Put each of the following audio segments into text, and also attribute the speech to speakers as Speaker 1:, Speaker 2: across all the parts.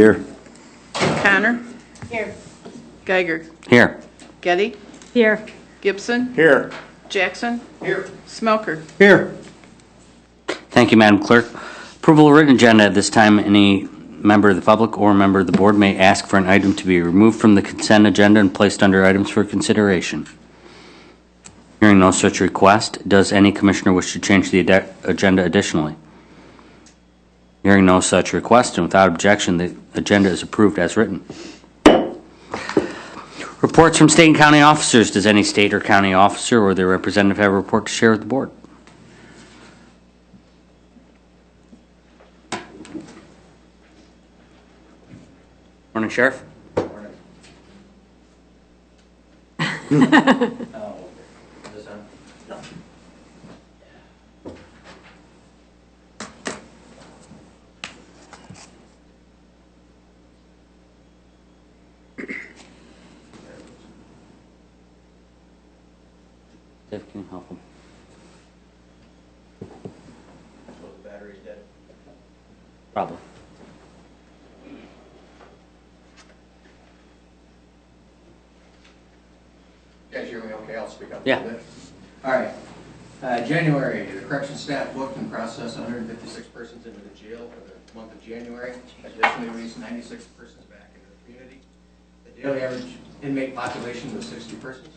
Speaker 1: Here.
Speaker 2: Connor.
Speaker 3: Here.
Speaker 2: Geiger.
Speaker 1: Here.
Speaker 2: Getty.
Speaker 3: Here.
Speaker 2: Gibson.
Speaker 1: Here.
Speaker 2: Jackson.
Speaker 1: Here.
Speaker 2: Smelker.
Speaker 1: Here.
Speaker 4: Thank you, Madam Clerk. Approval of written agenda. At this time, any member of the public or member of the board may ask for an item to be removed from the consent agenda and placed under items for consideration. Hearing no such request, does any commissioner wish to change the agenda additionally? Hearing no such request and without objection, the agenda is approved as written. Reports from state and county officers. Does any state or county officer or their representative have a report to share with the board? Morning, Sheriff. Dave, can you help him?
Speaker 5: So the battery's dead.
Speaker 4: Probably.
Speaker 5: You guys hear me okay? I'll speak up a
Speaker 4: Yeah.
Speaker 5: little bit. All right. January, the corrections staff booked and processed 156 persons into the jail for the month of January. Additionally, released 96 persons back into the community. The daily average inmate population was 60 persons.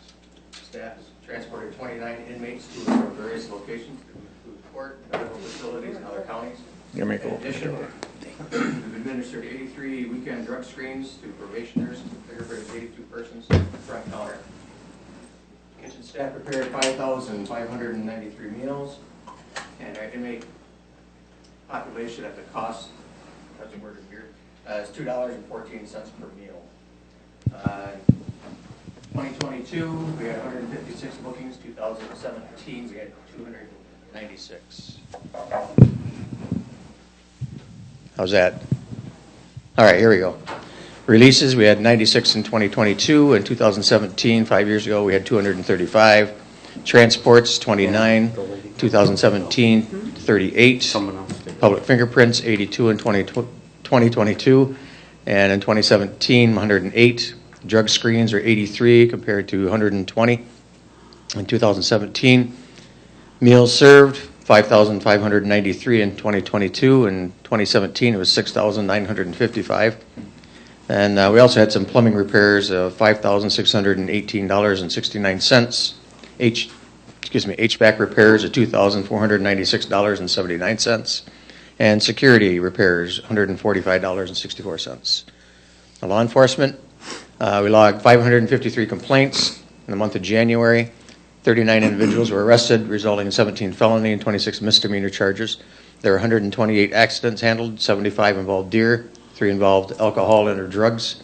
Speaker 5: Staff transported 29 inmates to and from various locations to include court, medical facilities, and other counties. In addition, we've administered 83 weekend drug screens to probationers, fingerprinted 82 persons, front counter. Kitchen staff prepared 5,593 meals, and our inmate population at the cost, that's a word in here, is $2.14 per meal. 2022, we had 156 bookings. 2017, we had 296. How's that? All right, here we go. Releases, we had 96 in 2022. In 2017, 5 years ago, we had 235. Transports, 29. 2017, 38.
Speaker 4: Someone else did.
Speaker 5: Public fingerprints, 82 in 2022. And in 2017, 108. Drug screens are 83 compared to 120 in 2017. Meals served, 5,593 in 2022. In 2017, it was 6,955. And we also had some plumbing repairs of $5,618.69. HVAC repairs of $2,496.79. And security repairs, $145.64. Law enforcement, we logged 553 complaints in the month of January. 39 individuals were arrested, resulting in 17 felony and 26 misdemeanor charges. There were 128 accidents handled, 75 involved deer, 3 involved alcohol and or drugs.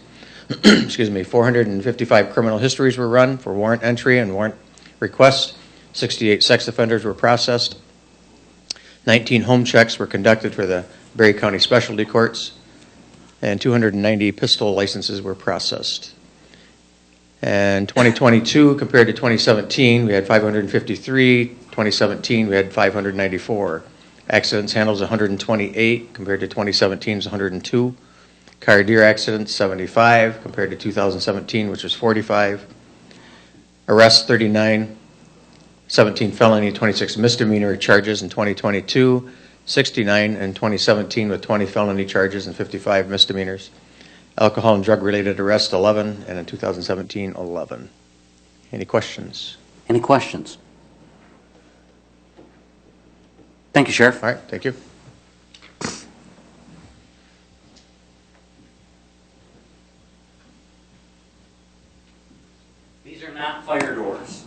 Speaker 5: 455 criminal histories were run for warrant entry and warrant request. 68 sex offenders were processed. 19 home checks were conducted for the Berry County Specialty Courts. And 290 pistol licenses were processed. And 2022 compared to 2017, we had 553. 2017, we had 594. Accidents handled 128 compared to 2017's 102. Car deer accidents 75 compared to 2017, which was 45. Arrests 39. 17 felony, 26 misdemeanor charges in 2022. 69 in 2017 with 20 felony charges and 55 misdemeanors. Alcohol and drug-related arrests 11, and in 2017, 11. Any questions?
Speaker 4: Any questions? Thank you, Sheriff.
Speaker 5: All right, thank you.
Speaker 4: These are not fire doors.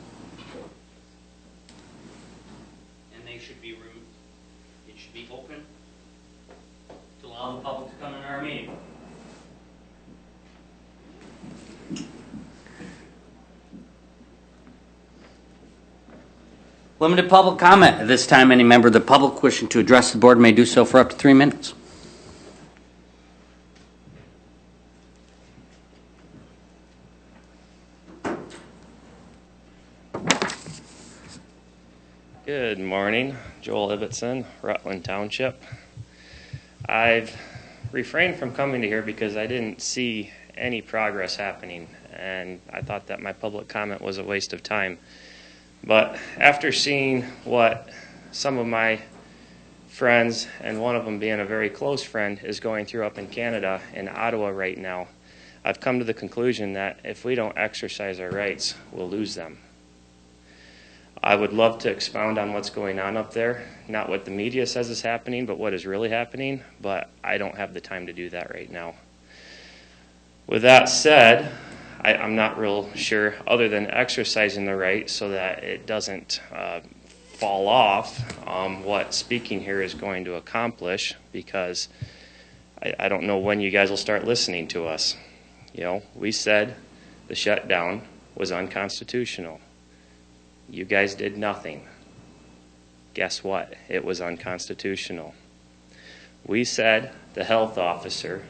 Speaker 4: And they should be removed. It should be open to allow the public to come in our meeting. Limited public comment. At this time, any member of the public wishing to address the board may do so for up to 3 minutes.
Speaker 6: Good morning, Joel Ibbotson, Rutland Township. I've
Speaker 1: refrained from coming to here because I didn't see any progress happening, and I thought that my public comment was a waste of time. But after seeing what some of my friends, and one of them being a very close friend, is going through up in Canada, in Ottawa right now, I've come to the conclusion that if we don't exercise our rights, we'll lose them. I would love to expound on what's going on up there, not what the media says is happening, but what is really happening, but I don't have the time to do that right now. With that said, I'm not real sure, other than exercising the right so that it doesn't fall off, what speaking here is going to accomplish, because I don't know when you guys will start listening to us. You know, we said the shutdown was unconstitutional. You guys did nothing. Guess what? It was unconstitutional. We said the health officer,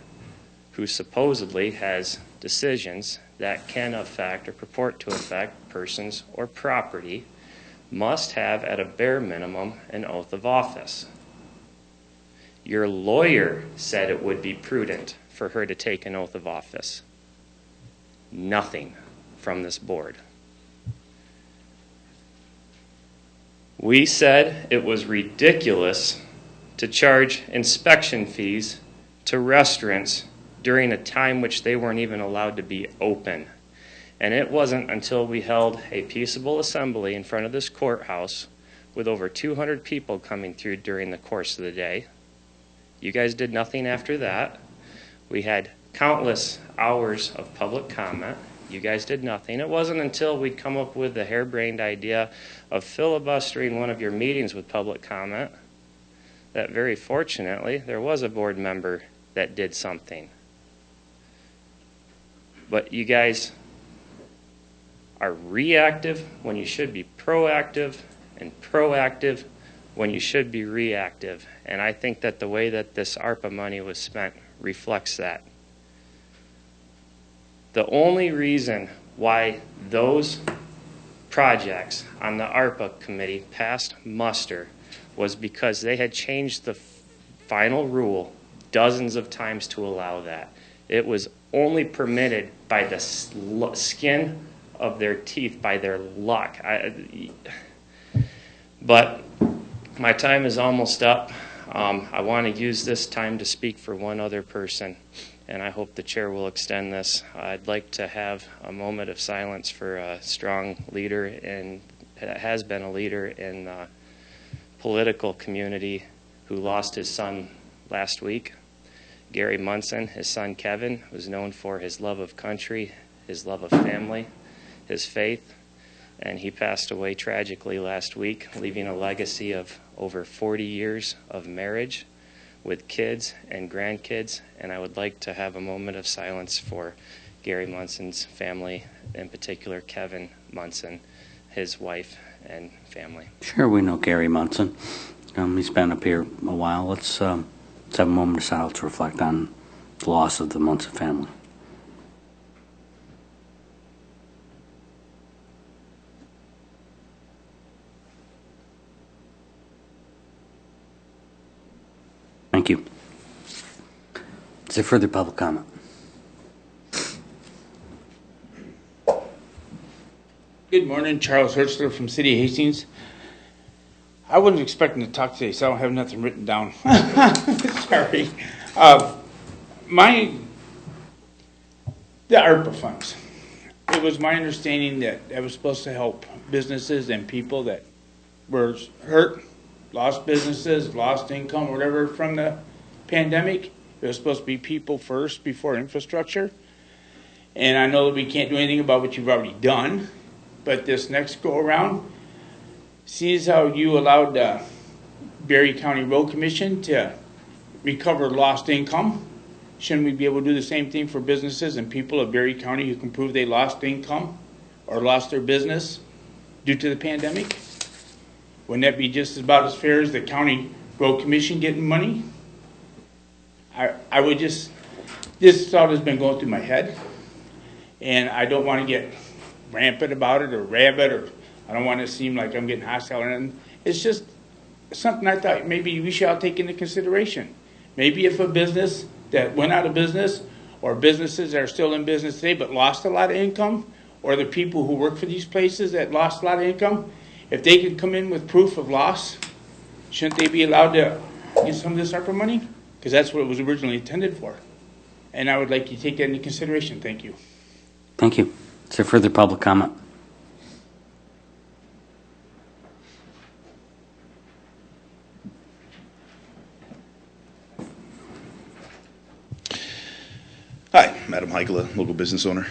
Speaker 1: who supposedly has decisions that can affect or purport to affect persons or property, must have at a bare minimum an oath of office. Your lawyer said it would be prudent for her to take an oath of office. Nothing from this board. We said it was ridiculous to charge inspection fees to restaurants during a time which they weren't even allowed to be open. And it wasn't until we held a peaceable assembly in front of this courthouse with over 200 people coming through during the course of the day. You guys did nothing after that. We had countless hours of public comment. You guys did nothing. It wasn't until we'd come up with the harebrained idea of filibustering one of your meetings with public comment that very fortunately there was a board member that did something. But you guys are reactive when you should be proactive, and proactive when you should be reactive. And I think that the way that this ARPA money was spent reflects that. The only reason why those projects on the ARPA committee passed muster was because they had changed the final rule dozens of times to allow that. It was only permitted by the skin of their teeth, by their luck. But my time is almost up. I want to use this time to speak for one other person, and I hope the chair will extend this. I'd like to have a moment of silence for a strong leader, and has been a leader in the political community, who lost his son last week. Gary Munson, his son Kevin, was known for his love of country, his love of family, his faith, and he passed away tragically last week, leaving a legacy of over 40 years of marriage with kids and grandkids. And I would like to have a moment of silence for Gary Munson's family, in particular Kevin Munson, his wife and family.
Speaker 4: Sure, we know Gary Munson. He's been up here a while. Let's have a moment of silence to reflect on the loss of the Munson family. Thank you. Is there further public comment?
Speaker 3: Good morning, Charles Hertzler from City of Hastings. I wasn't expecting to talk today, so I don't have nothing written down. Sorry. The ARPA funds. It was my understanding that it was supposed to help businesses and people that were hurt, lost businesses, lost income, whatever from the pandemic. It was supposed to be people first before infrastructure. And I know that we can't do anything about what you've already done, but this next go around, sees how you allowed the Berry County Road Commission to recover lost income. Shouldn't we be able to do the same thing for businesses and people of Berry County who can prove they lost income or lost their business due to the pandemic? Wouldn't that be just about as fair as the County Road Commission getting money? I would just, this thought has been going through my head, and I don't want to get rampant about it or rabid, or I don't want to seem like I'm getting hostile or anything. It's just something I thought maybe we should all take into consideration. Maybe if a business that went out of business, or businesses that are still in business today but lost a lot of income, or the people who work for these places that lost a lot of income, if they can come in with proof of loss, shouldn't they be allowed to get some of this ARPA money? Because that's what it was originally intended for. And I would like you to take that into consideration. Thank you.
Speaker 4: Thank you. Is there further public comment?
Speaker 6: Hi, Madam Heikela, local business owner.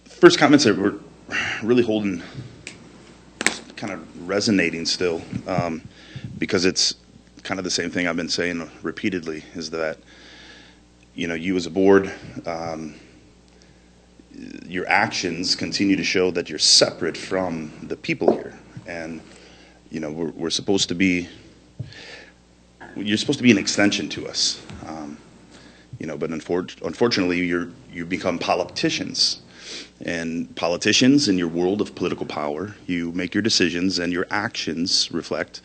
Speaker 6: First comments that were really holding, kind of resonating still, because it's kind of the same thing I've been saying repeatedly, is that, you know, you as a board, your actions continue to show that you're separate from the people here. And, you know, we're supposed to be, you're supposed to be an extension to us, you know. But unfortunately, you become politicians, and politicians in your world of political power, you make your decisions, and your actions reflect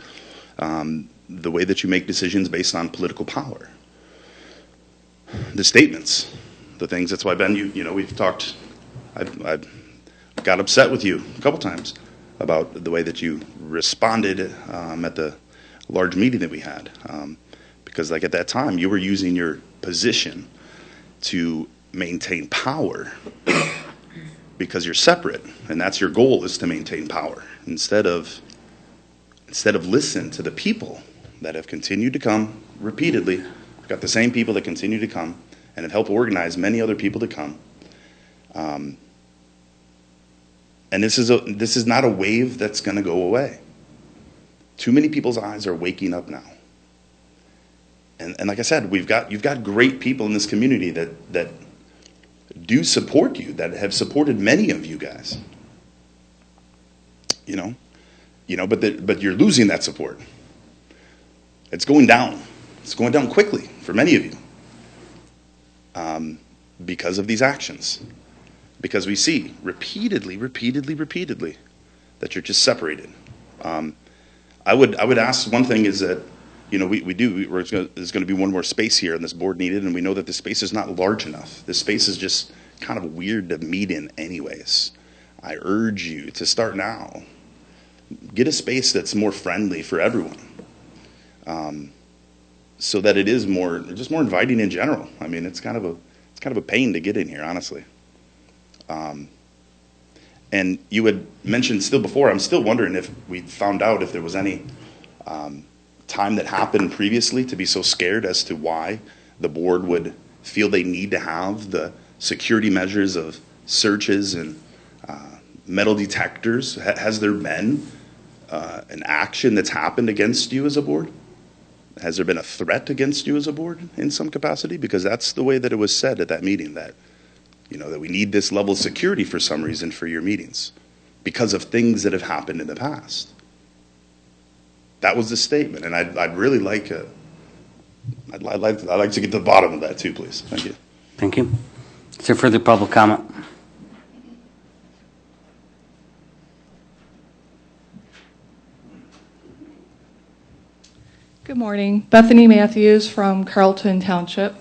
Speaker 6: the way that you make decisions based on political power. The statements, the things. That's why, Ben, you know, we've talked. I've got upset with you a couple times about the way that you responded at the large meeting that we had, because like at that time you were using your position to maintain power because you're separate, and that's your goal, is to maintain power instead of listen to the people that have continued to come repeatedly. We've got the same people that continue to come and have helped organize many other people to come, and this is not a wave that's going to go away. Too many people's eyes are waking up now. And like I said, you've got great people in this community that do support you, that have supported many of you guys. You know, but you're losing that support. It's going down. It's going down quickly for many of you, because of these actions. Because we see repeatedly that you're just separated. I would ask, one thing is that, you know, there's going to be one more space here and this board needed, and we know that the space is not large enough. This space is just kind of weird to meet in anyways. I urge you to start now. Get a space that's more friendly for everyone, so that it is more inviting in general. I mean, it's kind of a pain to get in here, honestly. And you had mentioned still before, I'm still wondering if we found out if there was any time that happened previously to be so scared as to why the board would feel they need to have the security measures of searches and metal detectors. Has there been an action that's happened against you as a board? Has there been a threat against you as a board in some capacity? Because that's the way that it was said at that meeting, that, you know, that we need this level of security for some reason for your meetings because of things that have happened in the past. That was the statement, and I'd really like I'd like to get to the bottom of that too, please. Thank you.
Speaker 4: Thank you. Is there further public comment?
Speaker 7: Good morning. Bethany Matthews from Carlton Township.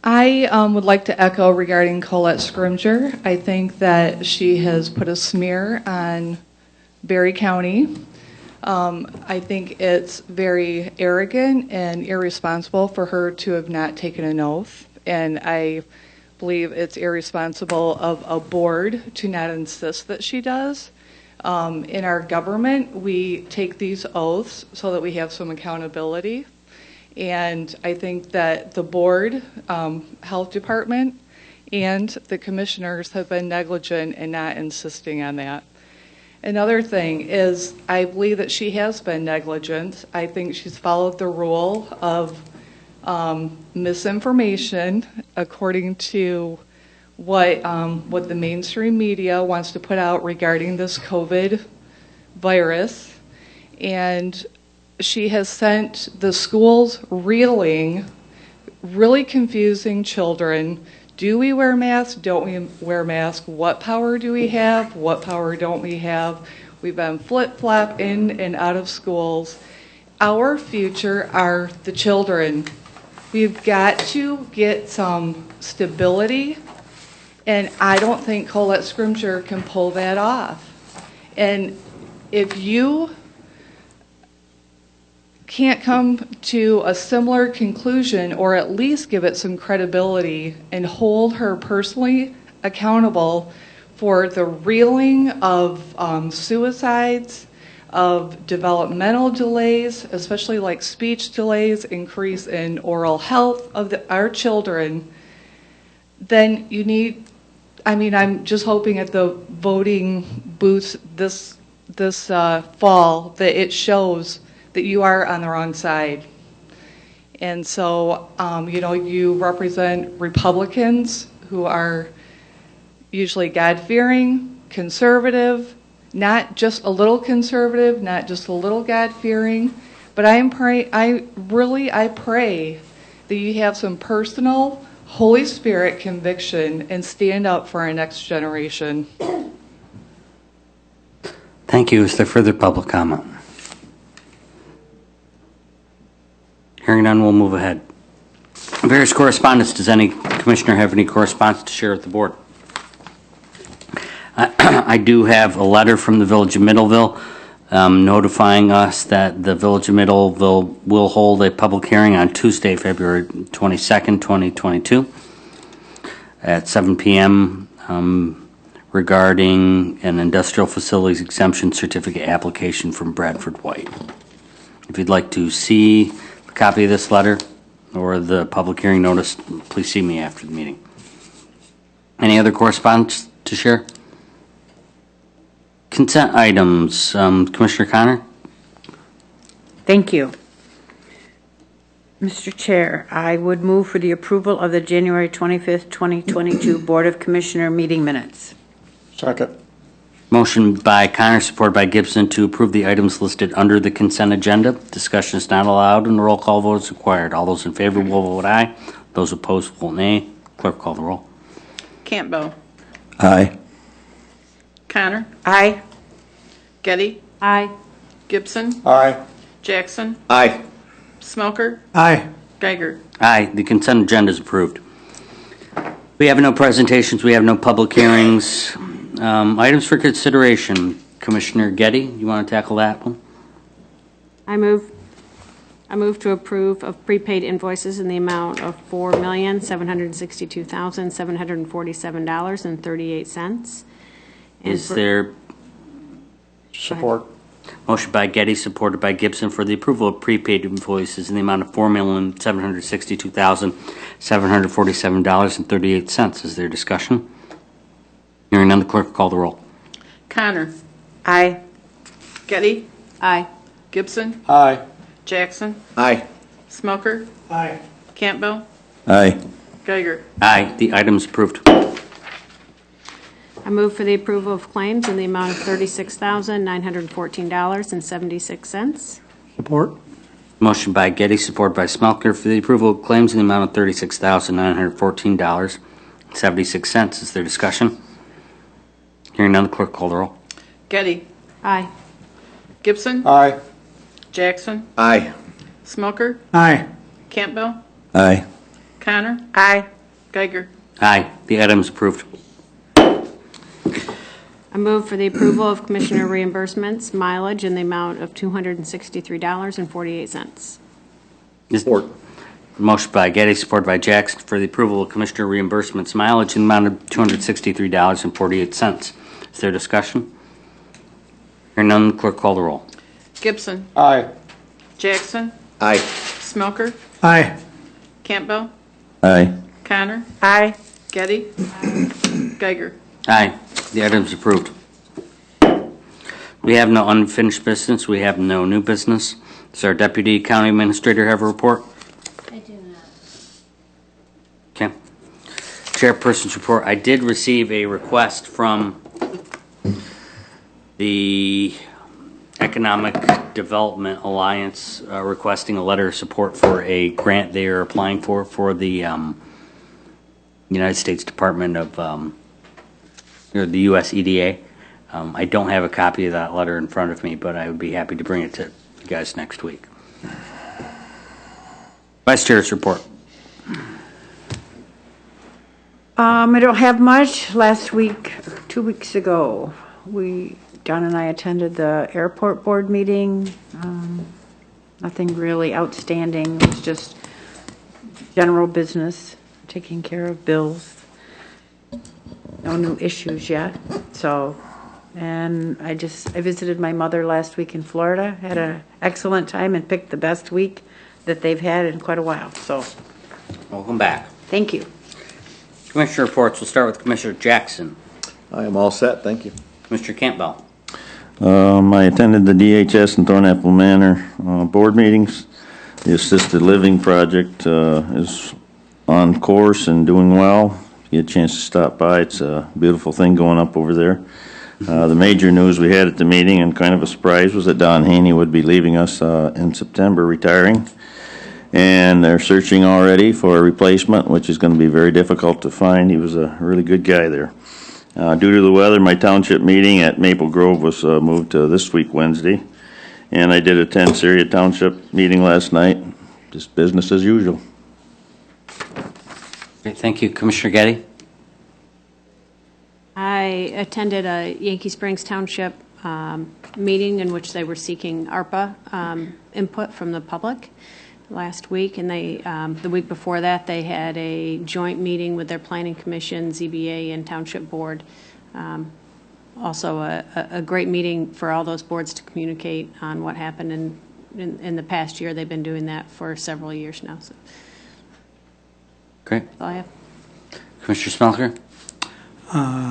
Speaker 7: I would like to echo regarding Colette Scrimger. I think that she has put a smear on Berry County. I think it's very arrogant and irresponsible for her to have not taken an oath, and I believe it's irresponsible of a board to not insist that she does. In our government, we take these oaths so that we have some accountability. And I think that the board, health department, and the commissioners have been negligent in not insisting on that. Another thing is, I believe that she has been negligent. I think she's followed the rule of misinformation according to what the mainstream media wants to put out regarding this COVID virus. And she has sent the schools reeling, really confusing children. Do we wear masks? Don't we wear masks? What power do we have? What power don't we have? We've been flip-flop in and out of schools. our future are the children. We've got to get some stability, and I don't think Colette Scrimger can pull that off. And if you can't come to a similar conclusion, or at least give it some credibility and hold her personally accountable for the reeling of suicides, of developmental delays, especially like speech delays, increase in oral health of our children, then you need, I mean, I'm just hoping at the voting booths this fall that it shows that you are on the wrong side. And so, you represent Republicans who are usually God-fearing, conservative, not just a little conservative, not just a little God-fearing, but I pray that you have some personal Holy Spirit conviction and stand up for our next generation.
Speaker 4: Thank you. Is there further public comment? Hearing none, we'll move ahead. Various correspondence. Does any commissioner have any correspondence to share with the board? I do have a letter from the Village of Middleville notifying us that the Village of Middleville will hold a public hearing on Tuesday, February 22nd, 2022 at 7 p.m. Regarding an industrial facilities exemption certificate application from Bradford White. If you'd like to see a copy of this letter or the public hearing notice, please see me after the meeting. Any other correspondence to share? Consent items. Commissioner Connor?
Speaker 8: Thank you. Mr. Chair, I would move for the approval of the January 25th, 2022 Board of Commissioner meeting minutes.
Speaker 5: Second.
Speaker 4: Motion by Connor, supported by Gibson, to approve the items listed under the consent agenda. Discussion is not allowed and a roll call vote is required. All those in favor will vote aye. Those opposed will vote nay. Clerk, call the roll.
Speaker 2: Campbell.
Speaker 5: Aye.
Speaker 2: Connor.
Speaker 8: Aye.
Speaker 2: Getty.
Speaker 8: Aye.
Speaker 2: Gibson.
Speaker 5: Aye.
Speaker 2: Jackson.
Speaker 5: Aye.
Speaker 2: Smelker.
Speaker 5: Aye.
Speaker 2: Geiger.
Speaker 4: Aye, the consent agenda is approved. We have no presentations, we have no public hearings. Items for consideration. Commissioner Getty, you want to tackle that one?
Speaker 9: I move to approve of prepaid invoices in the amount of $4,762,747.38.
Speaker 4: Is there
Speaker 5: Support.
Speaker 4: motion by Getty, supported by Gibson, for the approval of prepaid invoices in the amount of $4,762,747.38? Is there discussion? Hearing none, the clerk will call the roll.
Speaker 2: Connor.
Speaker 8: Aye.
Speaker 2: Getty.
Speaker 9: Aye.
Speaker 2: Gibson.
Speaker 5: Aye.
Speaker 2: Jackson.
Speaker 5: Aye.
Speaker 2: Smelker.
Speaker 5: Aye.
Speaker 2: Campbell.
Speaker 5: Aye.
Speaker 2: Geiger.
Speaker 4: Aye, the item is approved.
Speaker 9: I move for the approval of claims in the amount of $36,914.76.
Speaker 5: Support.
Speaker 4: Motion by Getty, supported by Smelker, for the approval of claims in the amount of $36,914.76. Is there discussion? Hearing none, the clerk call the roll.
Speaker 2: Getty.
Speaker 9: Aye.
Speaker 2: Gibson.
Speaker 5: Aye.
Speaker 2: Jackson.
Speaker 5: Aye.
Speaker 2: Smelker.
Speaker 5: Aye.
Speaker 2: Campbell.
Speaker 5: Aye.
Speaker 2: Connor.
Speaker 8: Aye.
Speaker 2: Geiger.
Speaker 4: Aye, the item is approved.
Speaker 9: I move for the approval of Commissioner reimbursements mileage in the amount of $263.48.
Speaker 5: Support.
Speaker 4: Motion by Getty, supported by Jackson, for the approval of Commissioner reimbursements mileage in the amount of $263.48. Is there discussion? Hearing none, the clerk call the roll.
Speaker 2: Gibson.
Speaker 5: Aye.
Speaker 2: Jackson.
Speaker 5: Aye.
Speaker 2: Smelker.
Speaker 5: Aye.
Speaker 2: Campbell.
Speaker 5: Aye.
Speaker 2: Connor.
Speaker 8: Aye.
Speaker 2: Getty. Geiger.
Speaker 4: Aye, the item is approved. We have no unfinished business. We have no new business. Does our Deputy County Administrator have a report?
Speaker 10: I do not.
Speaker 4: Okay. Chairperson's report. I did receive a request from the Economic Development Alliance requesting a letter of support for a grant they are applying for the United States Department of or the US EDA. I don't have a copy of that letter in front of me, but I would be happy to bring it to you guys next week. Vice Chair's report.
Speaker 8: I don't have much. Last week, 2 weeks ago, John and I attended the airport board meeting. Nothing really outstanding. It was just general business, taking care of bills. No new issues yet. So, and I visited my mother last week in Florida. Had an excellent time and picked the best week that they've had in quite a while. So,
Speaker 4: Welcome back.
Speaker 8: thank you.
Speaker 4: Commissioner reports. We'll start with Commissioner Jackson.
Speaker 10: I am all set, thank you.
Speaker 4: Commissioner Campbell.
Speaker 10: I attended the DHS and Thornapple Manor board meetings. The assisted living project is on course and doing well. If you get a chance to stop by, it's a beautiful thing going up over there. The major news we had at the meeting, and kind of a surprise, was that Don Haney would be leaving us in September, retiring. And they're searching already for a replacement, which is going to be very difficult to find. He was a really good guy there. Due to the weather, my township meeting at Maple Grove was moved to this week, Wednesday. And I did attend Syria Township meeting last night. Just business as usual.
Speaker 4: Great, thank you. Commissioner Getty.
Speaker 9: I attended a Yankee Springs Township meeting in which they were seeking ARPA input from the public last week, and they the week before that they had a joint meeting with their planning commission, ZBA, and township board. Also a great meeting for all those boards to communicate on what happened in the past year. They've been doing that for several years now. So
Speaker 4: Great.
Speaker 9: that's all I have.
Speaker 4: Commissioner Smelker.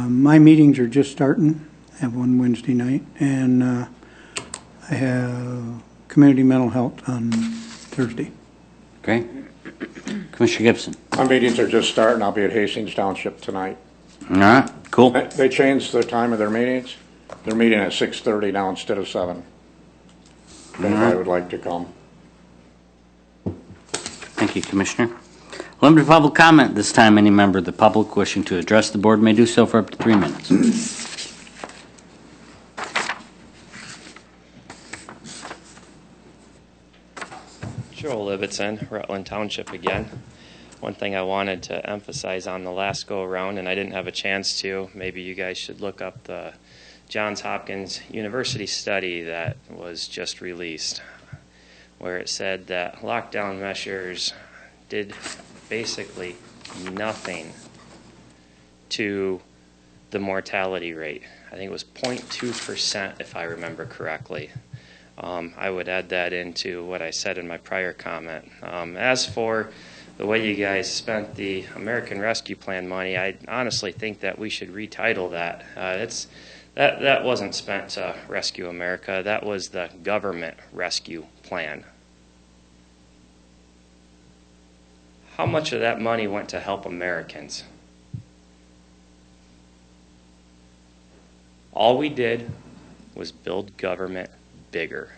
Speaker 11: My meetings are just starting. I have one Wednesday night, and I have community mental health on Thursday.
Speaker 4: Great. Commissioner Gibson.
Speaker 12: My meetings are just starting. I'll be at Hastings Township tonight.
Speaker 4: All right, cool.
Speaker 12: They changed the time of their meetings. They're meeting at 6:30 now instead of 7. If anybody would like to come.
Speaker 4: Thank you, Commissioner. Limited public comment this time. Any member of the public wishing to address the board may do so for up to 3 minutes.
Speaker 1: Joel Ibbotson, Rutland Township again. One thing I wanted to emphasize on the last go-around, and I didn't have a chance to, maybe you guys should look up the Johns Hopkins University study that was just released, where it said that lockdown measures did basically nothing to the mortality rate. I think it was 0.2%, if I remember correctly. I would add that into what I said in my prior comment. As for the way you guys spent the American Rescue Plan money, I honestly think that we should retitle that. That wasn't spent to rescue America. That was the government rescue plan. How much of that money went to help Americans? All we did was build government bigger,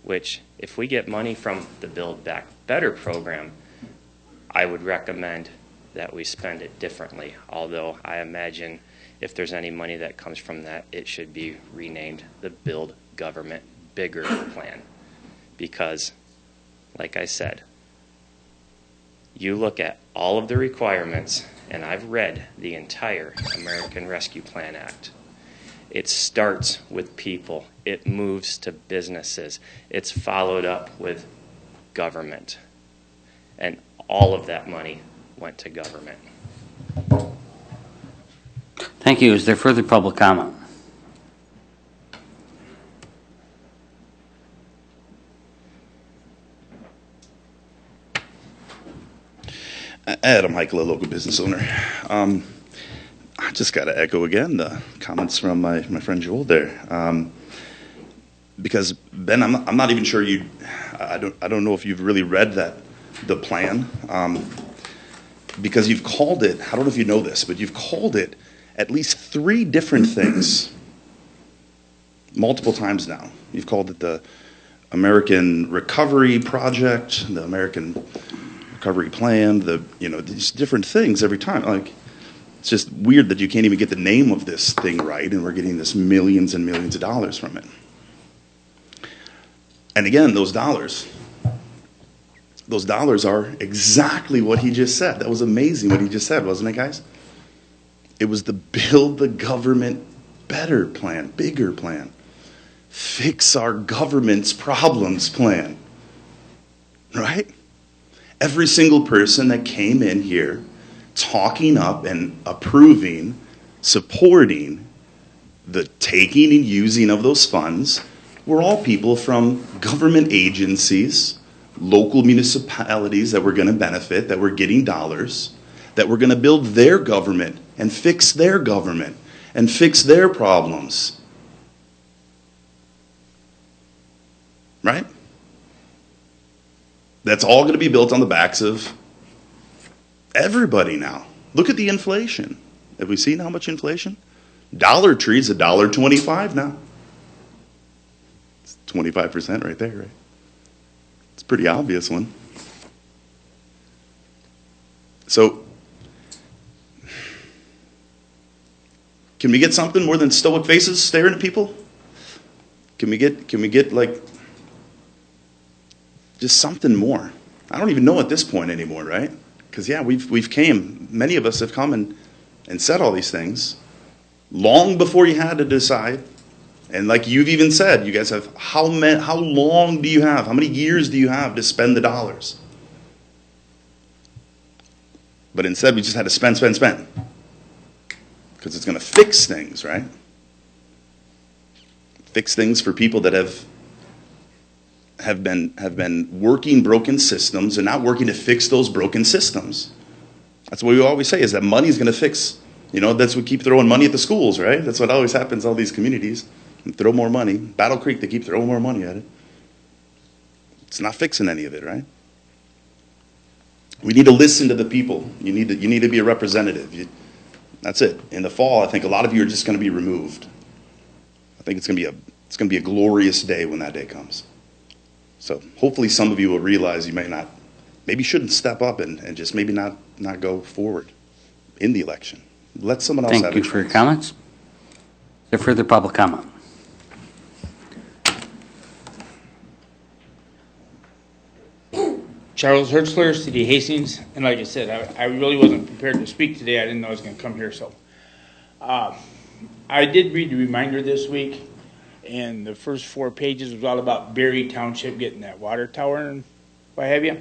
Speaker 1: which if we get money from the Build Back Better program, I would recommend that we spend it differently, although I imagine if there's any money that comes from that, it should be renamed the Build Government Bigger plan, because like I said, you look at all of the requirements, and I've read the entire American Rescue Plan Act. It starts with people. It moves to businesses. It's followed up with government. And all of that money went to government.
Speaker 4: Thank you. Is there further public comment?
Speaker 6: Adam Heichel, a local business owner. I just got to echo again the comments from my friend Joel there, because Ben, I'm not even sure I don't know if you've really read the plan, because you've called it. I don't know if you know this, but you've called it at least 3 different things multiple times now. You've called it the American Recovery Project, the American Recovery Plan, these different things every time. Like, it's just weird that you can't even get the name of this thing right, and we're getting this millions and millions of dollars from it. And again, those dollars are exactly what he just said. That was amazing what he just said, wasn't it, guys? It was the build the government better plan, bigger plan. Fix our government's problems plan. Right? Every single person that came in here talking up and approving, supporting the taking and using of those funds were all people from government agencies, local municipalities that were going to benefit, that were getting dollars, that were going to build their government and fix their government and fix their problems. Right? That's all going to be built on the backs of everybody now. Look at the inflation. Have we seen how much inflation? Dollar Tree's $1.25 now. It's 25% right there, right? It's a pretty obvious one. So, can we get something more than stoic faces staring at people? Can we get like just something more? I don't even know at this point anymore, right? Because yeah, many of us have come and said all these things long before you had to decide. And like you've even said, you guys have, how long do you have? How many years do you have to spend the dollars? But instead we just had to spend. Because it's going to fix things, right? Fix things for people that have been working broken systems and not working to fix those broken systems. That's what we always say, is that money's going to fix. That's what keep throwing money at the schools, right? That's what always happens in all these communities. Throw more money. Battle Creek, they keep throwing more money at it. It's not fixing any of it, right? We need to listen to the people. You need to be a representative. That's it. In the fall, I think a lot of you are just going to be removed. I think it's going to be a glorious day when that day comes. So hopefully some of you will realize you maybe shouldn't step up and just maybe not go forward in the election. Let someone else have a chance.
Speaker 4: Thank you for your comments. Is there further public comment?
Speaker 3: Charles Hertzler, City of Hastings, and like I said, I really wasn't prepared to speak today. I didn't know I was going to come here, so. I did read the reminder this week, and the first 4 pages was all about Berry Township getting that water tower and what have you.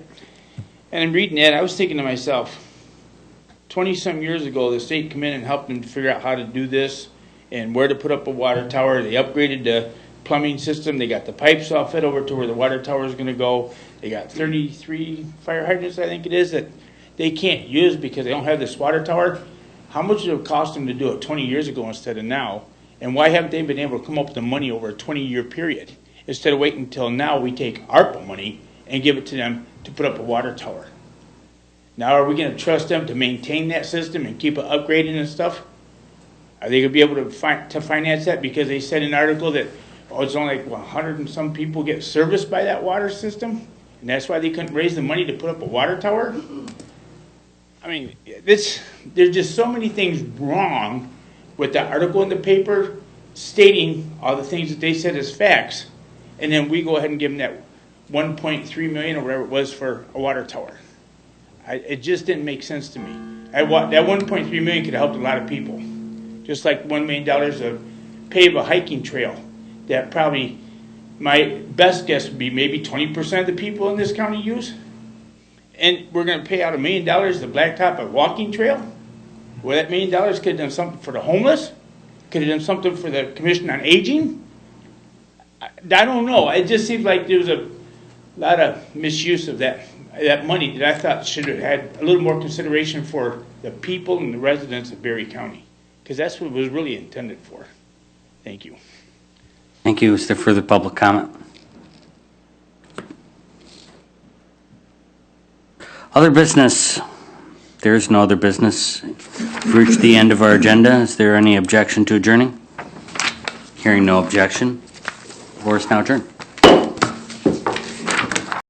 Speaker 3: And in reading that, I was thinking to myself, 20-some years ago, the state came in and helped them to figure out how to do this and where to put up a water tower. They upgraded the plumbing system. They got the pipes all fed over to where the water tower is going to go. They got 33 fire hydrants, I think it is, that they can't use because they don't have this water tower. How much did it cost them to do it 20 years ago instead of now? And why haven't they been able to come up with the money over a 20-year period? Instead of waiting until now, we take ARPA money and give it to them to put up a water tower. Now, are we going to trust them to maintain that system and keep it upgrading and stuff? Are they going to be able to finance that? Because they said in an article that it's only like 100 and some people get serviced by that water system, and that's why they couldn't raise the money to put up a water tower. I mean, there's just so many things wrong with the article in the paper stating all the things that they said as facts, and then we go ahead and give them that 1.3 million or whatever it was for a water tower. It just didn't make sense to me. That 1.3 million could have helped a lot of people. Just like $1 million to pave a hiking trail that probably, my best guess would be maybe 20% of the people in this county use. And we're going to pay out $1 million to blacktop a walking trail? Well, that $1 million could have done something for the homeless, could have done something for the Commission on Aging. I don't know. It just seems like there was a lot of misuse of that money that I thought should have had a little more consideration for the people and the residents of Berry County, because that's what it was really intended for. Thank you.
Speaker 4: Thank you. Is there further public comment? Other business? There is no other business. We've reached the end of our agenda. Is there any objection to adjourning? Hearing no objection, the floor is now adjourned.